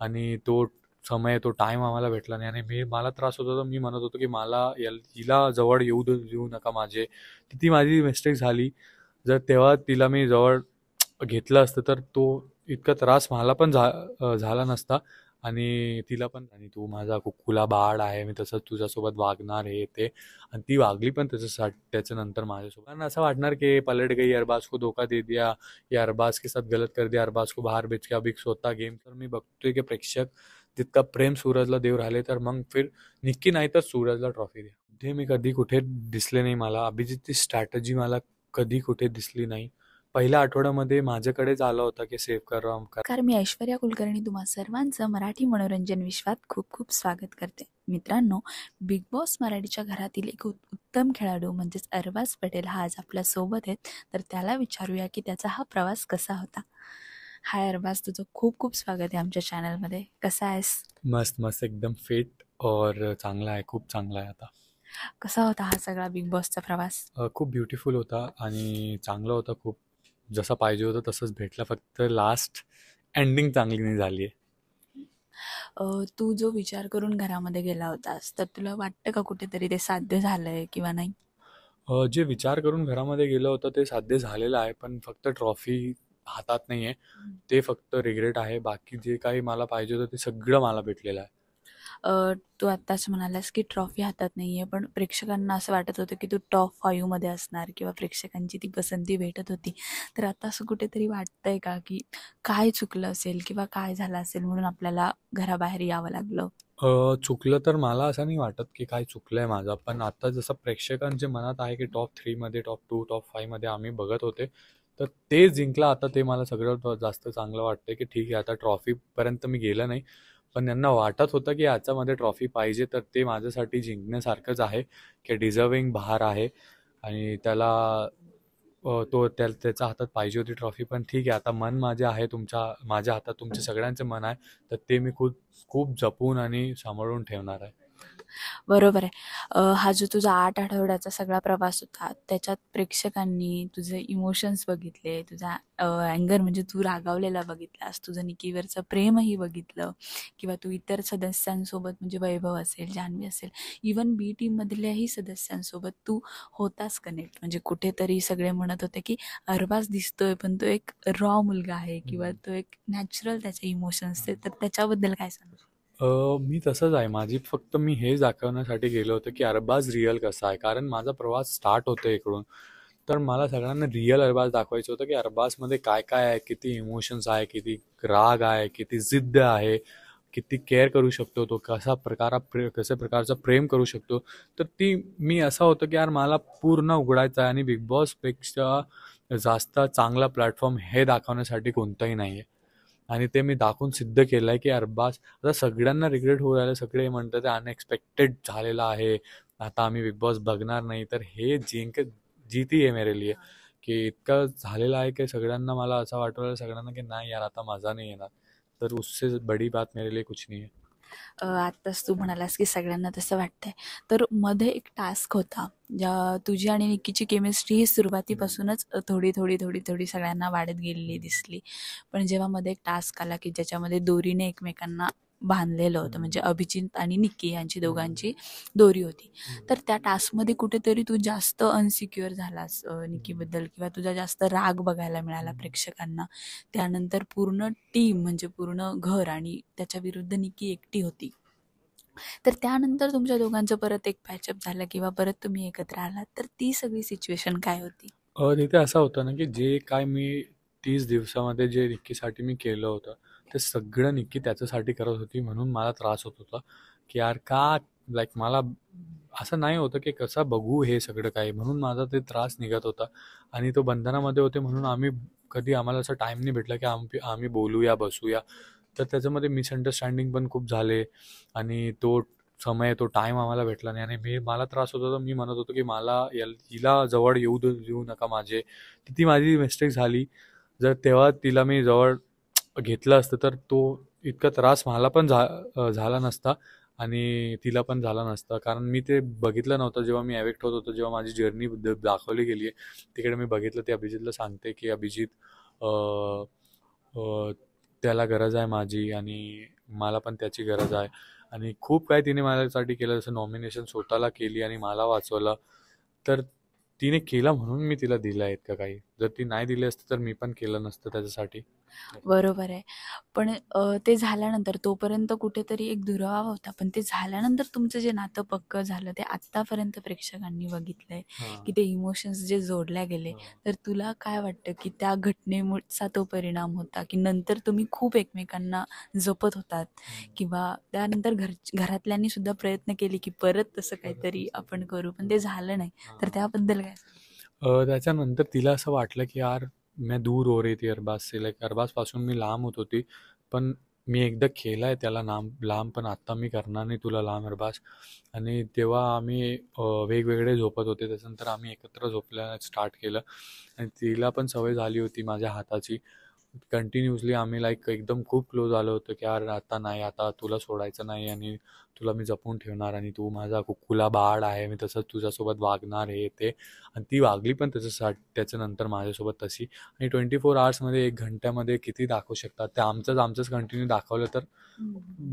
आणि तो समय तो टाईम आम्हाला भेटला नाही आणि मला त्रास होत होता. मी म्हणत होतो की मला हिला जवळ येऊ नका माझे. ती माझी मिस्टेक झाली. जर तेव्हा तिला मी जवळ घेतलं असतं तर तो इतका त्रास मला पण झाला नसता आणि तिला पण. आणि तू माझा कुकुला बाळ आहे, मी तसंच तुझ्यासोबत वागणार हे ते. आणि ती वागली पण त्याच्यानंतर माझ्यासोबत. कारण असं वाटणार की पलट गई, अरबाज को धोखा दे दिया, या अरबाज के साथ गलत कर दिया, अरबाज को बाहेर बेच के अभी स्वतः गेम. तर मी बघतोय की प्रेक्षक जितका प्रेम सूरजला देऊ राहिले तर मग फिर निक्की नाही तर सूरजला ट्रॉफी द्या. ते मी कधी कुठे दिसले नाही मला. अभिजितची स्ट्रॅटजी मला कधी कुठे दिसली नाही. पहिल्या आठवड्यामध्ये माझ्याकडेच आला होता की सेव्ह करा. नमस्कार, मी ऐश्वर्या कुलकर्णी तुम्हा सर्वांचं मराठी मनोरंजन विश्वात खूप खूप स्वागत करते. मित्रांनो, बिग बॉस मराठीच्या घरातील एक उत्तम खेळाडू म्हणजेच अरबाज पटेल हा आज आपल्या सोबत आहेत. तर त्याला विचारूया की त्याचा हा प्रवास कसा होता. हाय अरबाज, तुझं खूप खूप स्वागत आहे आमच्या चॅनलमध्ये. कसा आहेस? मस्त मस्त एकदम फिट और चांगला आहे, खूप चांगला आहे आता. कसा होता हा सगळा बिग बॉसचा प्रवास? खूप ब्युटिफुल होता आणि चांगला होता खूप. जसा पाहिजे होतं तसंच भेटला, फक्त लास्ट एंडिंग चांगली नाही झाली आहे. तू जो विचार करून घरामध्ये गेला होतास तर तुला वाटतं का कुठेतरी ते साध्य झालंय किंवा नाही? जे विचार करून घरामध्ये गेलं होतं ते साध्य झालेलं आहे, पण फक्त ट्रॉफी हातात नाही आहे. ते फक्त रिग्रेट आहे. बाकी जे काही मला पाहिजे होतं ते सगळं मला भेटलेलं आहे. तू आत्ताच म्हणालास की ट्रॉफी हातात नाहीये, पण प्रेक्षकांना असं वाटत होतं की तू टॉप 5 मध्ये असणार किंवा प्रेक्षकांची ती पसंती भेटत होती. तर आता असं कुठेतरी वाटतंय का की काय चुकलं असेल किंवा काय झालं असेल म्हणून आपल्याला घराबाहेर यावं लागलं? चुकलं तर मला असं नाही वाटत की काय चुकलं आहे माझं. पण आता जसं प्रेक्षकांच्या मनात आहे की टॉप 3मध्ये, टॉप 2, टॉप 5मध्ये आम्ही बघत होते. तर ते जिंकलं आता, ते मला सगळ्यात जास्त चांगलं वाटतं की ठीक आहे, आता ट्रॉफीपर्यंत मी गेलं नाही. पण यांना वाटत होतं की याच्यामध्ये ट्रॉफी पाहिजे, तर ते माझ्यासाठी जिंकण्यासारखंच आहे की डिझर्विंग बाहेर आहे. आणि त्याला त्याच्या हातात पाहिजे होती ट्रॉफी. पण ठीक आहे, आता मन माझ्या हातात तुमच्या सगळ्यांचं मन आहे. तर ते मी खूप खूप जपून आणि सांभाळून ठेवणार आहे. बरोबर आहे. हा जो तुझा 8 आठवड्याचा सगळा प्रवास होता, त्याच्यात प्रेक्षकांनी तुझे इमोशन्स बघितले, तुझा अँगर म्हणजे तू रागावलेला बघितलास, तुझं निकीवरचं प्रेमही बघितलं किंवा तू इतर सदस्यांसोबत म्हणजे वैभव असेल, जान्हवी असेल, इवन बी टीममधल्याही सदस्यांसोबत तू होतास कनेक्ट. म्हणजे कुठेतरी सगळे म्हणत होते की अरबाज दिसतोय, पण तो एक रॉ मुलगा आहे किंवा तो एक नॅचरल त्याचे इमोशन्स आहेत. तर त्याच्याबद्दल काय सांगू? मी तसंच आहे. मी हेच दाखवण्यासाठी गेलो होतो की अरबाज रिअल कसा आहे. कारण माझा प्रवास स्टार्ट होतो इकडून. तर मला सगळ्यांना रिअल अरबाज दाखवायचं होतं की अरबाजमध्ये काय काय आहे, किती इमोशन्स आहे, किती राग आहे, किती जिद्द आहे, किती केअर करू शकतो तो, कशा प्रकारचं प्रेम करू शकतो. तर मी असं होतं की यार मला पूर्ण उघडायचं आहे आणि बिग बॉसपेक्षा जास्त चांगला प्लॅटफॉर्म हे दाखवण्यासाठी कोणताही नाही आहे. आणि ते मी दाखवून सिद्ध केलं आहे की अरबाज. आता सगळ्यांना रिग्रेट होऊ राहिलं, सगळे म्हणतात ते अनएक्सपेक्टेड झालेलं आहे, आता आम्ही बिग बॉस बघणार नाही. तर हे जीती आहे मेरे लिए, की इतकं झालेलं आहे की सगळ्यांना मला असं वाटू राहिलं सगळ्यांना की नाही यार आता मजा नाही येणार. तर उससे बडी बात मेरे लिए कुछ नहीं है. आत्ताच तू म्हणालास की सगळ्यांना तसं वाटतंय. तर मध्ये एक टास्क होता, तुझी आणि निक्कीची केमिस्ट्री ही सुरुवातीपासूनच थोडी थोडी थोडी थोडी सगळ्यांना वाढत गेलेली दिसली. पण जेव्हा मध्ये एक टास्क आला की ज्याच्यामध्ये दोरीने एकमेकांना बांधलेलं होतं, म्हणजे अभिजित आणि निक्की यांची दोघांची दोरी होती. तर त्या टास्कमध्ये कुठेतरी तू जास्त अनसिक्युअर झालास निक्कीबद्दल, किंवा तुझा जास्त राग बघायला मिळाला प्रेक्षकांना. त्यानंतर पूर्ण टीम म्हणजे पूर्ण घर आणि त्याच्या विरुद्ध निक्की एकटी होती. तर त्यानंतर तुमच्या दोघांचं परत एक पॅचअप झालं किंवा परत तुम्ही एकत्र आलात, तर ती सगळी सिच्युएशन काय होती? तिथे असं होतं ना की जे काय मी 30 दिवसामध्ये जे निक्कीसाठी मी केलं होतं, ते सगळं निक्की त्याच्यासाठी करत होती. म्हणून मला त्रास होत होता की यार का, लाईक मला असं नाही होतं की कसं बघू हे सगळं काही. म्हणून माझा ते त्रास निघत होता. आणि तो बंधनामध्ये होते म्हणून आम्हाला असं टाईम नाही भेटला की आम्ही बोलूया, बसूया. तर त्याच्यामध्ये मिसअंडरस्टँडिंग पण खूप झाले. आणि तो टाईम आम्हाला भेटला नाही आणि मला त्रास होत होता. मी म्हणत होतो की हिला जवळ येऊ नका माझे. ती माझी मिस्टेक झाली. जर तेव्हा तिला मी जवळ घेतलं असतं तर तो इतका त्रास मला पण झाला नसता आणि तिला पण झाला नसता. कारण मी ते बघितलं नव्हतं जेव्हा मी एविक्ट होत होतो, जेव्हा माझी जर्नी दाखवली गेली आहे. तिकडे मी बघितलं, ते अभिजितला सांगते की अभिजित, अ, अ, त्याला गरज आहे माझी आणि मला पण त्याची गरज आहे. आणि खूप काही तिने माझ्यासाठी केलं, जसं नॉमिनेशन स्वतःला केली आणि मला वाचवलं. तर तिने केलं म्हणून मी तिला दिलं आहे इतकं काही. जर ती नाही दिली असती तर मी पण केलं नसतं त्याच्यासाठी. बरोबर आहे. पण ते झाल्यानंतर तोपर्यंत कुठेतरी एक दुरावा होता. पण ते झाल्यानंतर तुमचं जे नातं पक्कं झालं ते आत्तापर्यंत प्रेक्षकांनी बघितलंय, की हां. ते इमोशन्स जे जोडल्या गेले. हां. तर तुला काय वाटतं, की त्या घटनेचा तो परिणाम होता, की नंतर तुम्ही खूप एकमेकांना जपत होतात किंवा त्यानंतर घरातल्यांनी सुद्धा प्रयत्न केले, की परत तसं काहीतरी आपण करू, पण ते झालं नाही. तर त्याबद्दल काय? त्याच्यानंतर तिला असं वाटलं की यार मैं दूर हो रही थी अरबाज से, लाईक अरबाजपासून मी लांब होत होती. पण मी एकदा केलं आहे त्याला लांब, पण आत्ता मी करणार नाही तुला लांब अरबाज. आणि तेव्हा आम्ही वेगवेगळे झोपत होते. त्याच्यानंतर आम्ही एकत्र झोपायला स्टार्ट केलं आणि तिला पण सवय झाली होती माझ्या हाताची. कंटिन्युअसली आम्ही लाईक एकदम खूप क्लोज आलो होतो की यार आता नाही, आता तुला सोडायचं नाही आणि तुला मी जपून ठेवणार आणि तू माझा कुकुला बाळ आहे, मी तसंच तुझ्यासोबत वागणार, हे ते. आणि ती वागली पण त्याच्यानंतर माझ्यासोबत तशी. आणि 24 आवर्समध्ये 1 घंट्यामध्ये किती दाखवू शकतात, ते आमचंच कंटिन्यू दाखवलं तर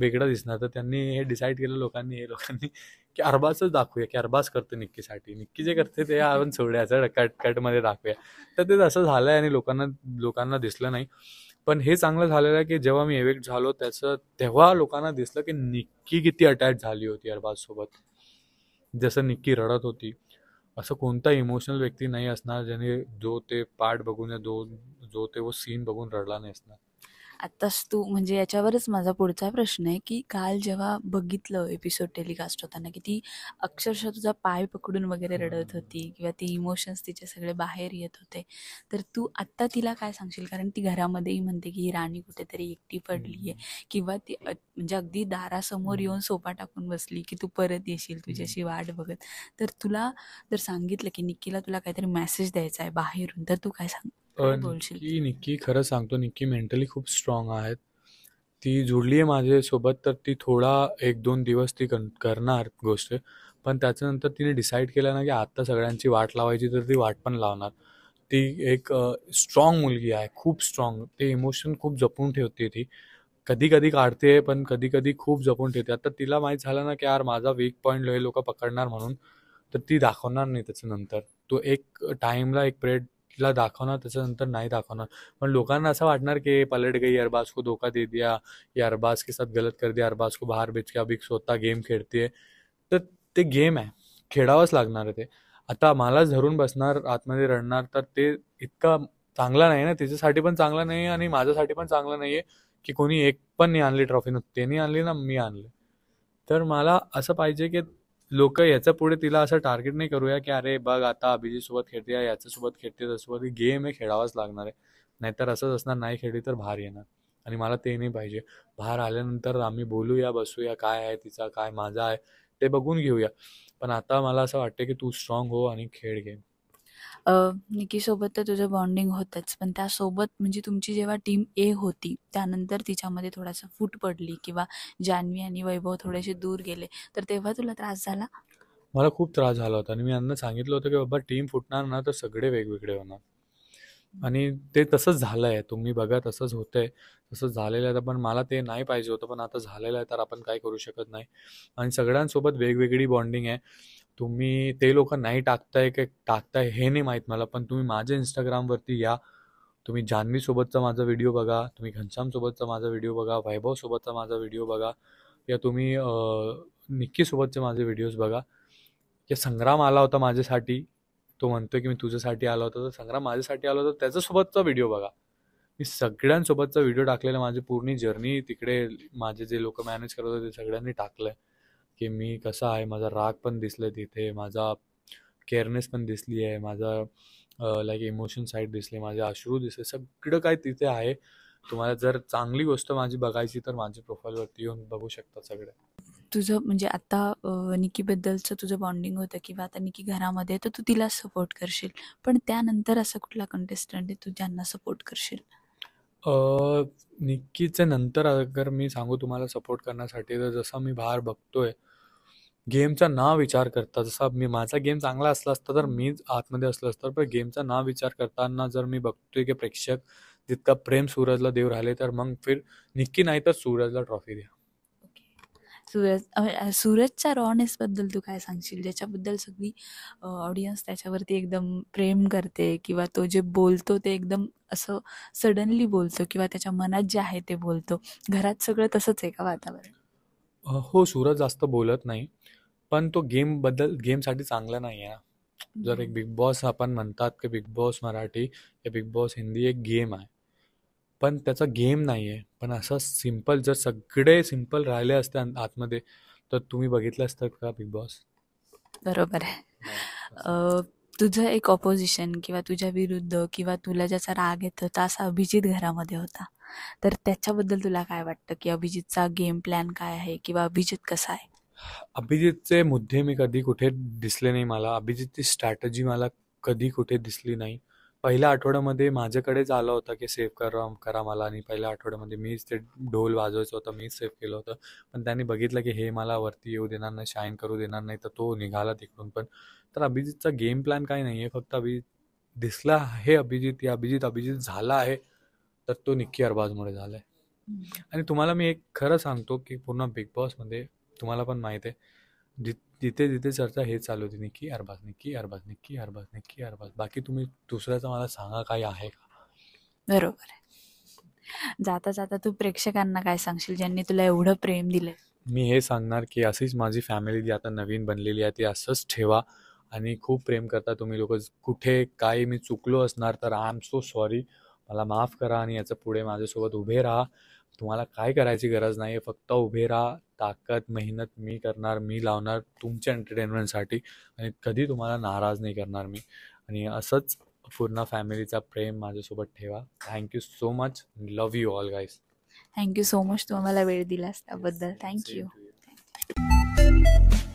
वेगळं दिसणार. तर त्यांनी हे डिसाईड केलं लोकांनी की अरबाजच दाखवूया, की अरबाज करते निक्कीसाठी, निक्की जे करते ते आपण सोडायचं, कटमध्ये दाखवूया. तर ते तसं झालं आहे आणि लोकांना दिसलं नाही. पण हे चांगलं झालेलं आहे की जेव्हा मी एविक्ट झालो तेव्हा लोकांना दिसलं की निक्की किती अटॅच झाली होती अरबाजसोबत. जसं निक्की रडत होती, असं कोणता इमोशनल व्यक्ती नाही असणार ज्याने जो ते पार्ट बघून जो ते वो सीन बघून रडला नाही असणार. आत्ताच तू म्हणजे याच्यावरच माझा पुढचा प्रश्न आहे, की काल जेव्हा बघितलं एपिसोड टेलिकास्ट होताना, की ती अक्षरशः तुझा पाय पकडून वगैरे रडत होती किंवा ती इमोशन्स तिचे सगळे बाहेर येत होते. तर तू आत्ता तिला काय सांगशील? कारण ती घरामध्येही म्हणते, की ही राणी कुठेतरी एकटी पडली आहे किंवा ती म्हणजे अगदी दारासमोर येऊन सोफा टाकून बसली, की तू परत येशील तुझ्याशी वाट बघत. तर तुला जर सांगितलं, की निक्कीला तुला काहीतरी मेसेज द्यायचा आहे बाहेरून, तर तू काय बोलशील? निक्की खरं सांगतो, निक्की मेंटली खूप स्ट्रॉंग आहेत. ती जुळली आहे माझ्यासोबत, तर ती थोडा 1-2 दिवस ती करणार गोष्ट. पण त्याच्यानंतर तिने डिसाईड केलं ना की आता सगळ्यांची वाट लावायची, तर ती वाट पण लावणार. ती एक स्ट्रॉंग मुलगी आहे, खूप स्ट्रॉंग. ते इमोशन खूप जपून ठेवते ती. कधी-कधी काढते, पण कधी-कधी खूप जपून ठेवते. आता तिला माहीत झालं ना की यार माझा वीक पॉईंट हे लोकं पकडणार म्हणून, तर ती दाखवणार नाही त्याच्यानंतर. तो एक टाईमला, एक पिरियडला दाखवणार, त्याच्यानंतर नाही दाखवणार. पण लोकांना असं वाटणार की पलट गई, अरबाज को धोखा दे दिया, या अरबाज के साथ गलत कर दिया, अरबाज को बाहेर बेच के अभी स्वतः गेम खेळते. तर ते गेम आहे, खेळावंच लागणार आहे ते. आता मलाच धरून बसणार, आतमध्ये रडणार, तर ते इतका चांगला नाही ना, तिच्यासाठी पण चांगलं नाही आणि माझ्यासाठी पण चांगलं नाही आहे की कोणी एक पण नाही आणली ट्रॉफी, ना त्याने आणली ना मी आणली. तर मला असं पाहिजे की लोक याच्या पुढे तिला असं टार्गेट नाही करूया की अरे बघ आता अभिजीत सोबत खेळते, याच्यासोबत खेळते, त्यासोबत गेम आहे, खेळावाच लागणार आहे. नाहीतर असंच असणार, नाही खेळली तर बाहेर येणार. आणि मला ते नाही पाहिजे. बाहेर आल्यानंतर आम्ही बोलूया, बसूया, काय आहे तिचा, काय माझा आहे ते बघून घेऊया. पण आता मला असं वाटतं की तू स्ट्रॉंग हो आणि खेळ गेम. निकीसोबत तर तुझं बॉन्डिंग होतंच, पण त्यासोबत म्हणजे तुमची जेव्हा टीम ए होती, त्यानंतर तिच्यामध्ये थोडासा फूट पडली किंवा जान्हवी आणि वैभव थोडेसे दूर गेले, तर तेव्हा तुला त्रास झाला? मला खूप त्रास झाला होता आणि मी यांना सांगितलं होतं की बाबा टीम फुटणार ना तर सगळे वेगवेगळे होणार. आणि ते तसंच झालं आहे. तुम्ही बघा तसंच होतंय. तसंच झालेलं आहे. पण मला ते नाही पाहिजे होतं. पण आता झालेलं आहे तर आपण काही करू शकत नाही. आणि सगळ्यांसोबत वेगवेगळी बॉन्डिंग आहे. तुम्ही ते लोकं नाही टाकताय की टाकताय हे नाही माहीत मला. पण तुम्ही माझ्या Instagramवरती या. तुम्ही जान्हवीसोबतचा माझा व्हिडिओ बघा. तुम्ही घनश्यामसोबतचा माझा व्हिडिओ बघा. वैभवसोबतचा माझा व्हिडिओ बघा. या तुम्ही निक्कीसोबतचे माझे व्हिडिओज बघा. की संग्राम आला होता माझ्यासाठी. तो म्हणतोय की मी तुझ्यासाठी आला होता. तर संग्राम माझ्यासाठी आला होता त्याच्यासोबतचा व्हिडिओ बघा. मी सगळ्यांसोबतचा व्हिडिओ टाकलेला. माझी पूर्ण जर्नी तिकडे माझे जे लोक मॅनेज करत होते ते सगळ्यांनी टाकलंय की मी कसा आहे. माझा राग पण दिसलाय तिथे, माझा केअरनेस पण दिसली आहे, माझा लाईक इमोशन साईड दिसले, माझे अश्रू दिसले, सगळं काय तिथे आहे. तुम्हाला जर चांगली गोष्ट माझी बघायची तर माझ्या प्रोफाईलवरती येऊन बघू शकता सगळे. तुझं म्हणजे आता निकीबद्दलचं तुझं बॉन्डिंग होतं किंवा आता निकी घरामध्ये आहे, तर तू तिला सपोर्ट करशील. पण त्यानंतर असा कुठला कंटेस्टंट आहे तू ज्यांना सपोर्ट करशील? निक्कीचे नंतर अगर मी सांगू तुम्हाला सपोर्ट करण्यासाठी, तर जसा मी बाहेर बघतोय गेमचा ना विचार करता, जसा माझा गेम चांगला असला असता तर मीच आतमध्ये असलं असतं, पण गेमचा ना विचार करताना जर मी बघतोय की प्रेक्षक जितका प्रेम सूरजला देऊ राहिले तर मग फिर निक्की नाही तर सूरजला ट्रॉफी द्या. सूरजच्या रॉनेस बद्दल तू काय सांगशील, ज्याच्याबद्दल सगळी ऑडियन्स त्याच्यावरती एकदम प्रेम करते, किंवा तो जे बोलतो ते एकदम असं सडनली बोलतो, किंवा त्याच्या मनात जे आहे ते बोलतो. घरात सगळं तसंच आहे का वातावरण? हो, सूरज जास्त बोलत नाही, पण तो गेमसाठी चांगला नाही आहे. जर एक बिग बॉस आपण म्हणतात की बिग बॉस मराठी या बिग बॉस हिंदी एक गेम आहे, पण त्याचा गेम नाही आहे. पण असं सिम्पल जर सगळे सिम्पल राहिले असते आतमध्ये तर तुम्ही बघितलं असतं का बिग बॉस? बरोबर आहे. तुझं एक ऑपोजिशन किंवा तुझ्या विरुद्ध किंवा तुला ज्याचा राग येत होता असा अभिजित घरामध्ये होता, तर त्याच्याबद्दल तुला काय वाटतं की अभिजितचा गेम प्लॅन काय आहे किंवा अभिजित कसा आहे? अभिजितचे मुद्दे मी कधी कुठे दिसले नाही मला. अभिजितची स्ट्रॅटजी मला कधी कुठे दिसली नाही. पहिल्या आठवड्यामध्ये माझ्याकडेच आला होता की सेव्ह करा मला, आणि पहिल्या आठवड्यामध्ये मीच ते ढोल वाजवायचं होतं, मीच सेव्ह केलं होतं. पण त्यांनी बघितलं की हे मला वरती येऊ देणार नाही, शाईन करू देणार नाही, तर तो निघाला तिकडून पण. तर अभिजितचा गेम प्लॅन काही नाही आहे, फक्त अभिजित दिसला आहे. अभिजित झाला आहे तर तो निक्की अरबाजमुळे झाला आहे. आणि तुम्हाला मी एक खरं सांगतो की पूर्ण बिग बॉसमध्ये तुम्हाला पण माहीत आहे, जिथे जिथे चर्चा हे चालू होती, निक्की अरबाज निक्की अरबाज निक्की अरबाज निक्की अरबाज. बाकी तुम्ही दुसऱ्याचं मला सांगा काही आहे का? बरोबर आहे. जाता जाता तू प्रेक्षकांना काय सांगशील ज्यांनी तुला एवढं प्रेम दिलंय? मी हे सांगणार की अशीच माझी फॅमिली जी आता नवीन बनलेली आहे ती असंच ठेवा, आणि खूप प्रेम करता तुम्ही लोक. कुठे काही मी चुकलो असणार तर आय एम सो सॉरी, मला माफ करा, आणि याचं पुढे माझ्यासोबत उभे राहा. तुम्हाला काय करायची गरज नाही आहे, फक्त उभे राहा. ताकद मेहनत मी करणार, मी लावणार तुमच्या एंटरटेनमेंटसाठी, आणि कधी तुम्हाला नाराज नाही करणार मी. आणि असंच पूर्ण फॅमिलीचा प्रेम माझ्यासोबत ठेवा. Thank you so much. Love you all guys. Thank you so much, तू आम्हाला वेळ दिलास त्याबद्दल. थँक्यू. Same to you.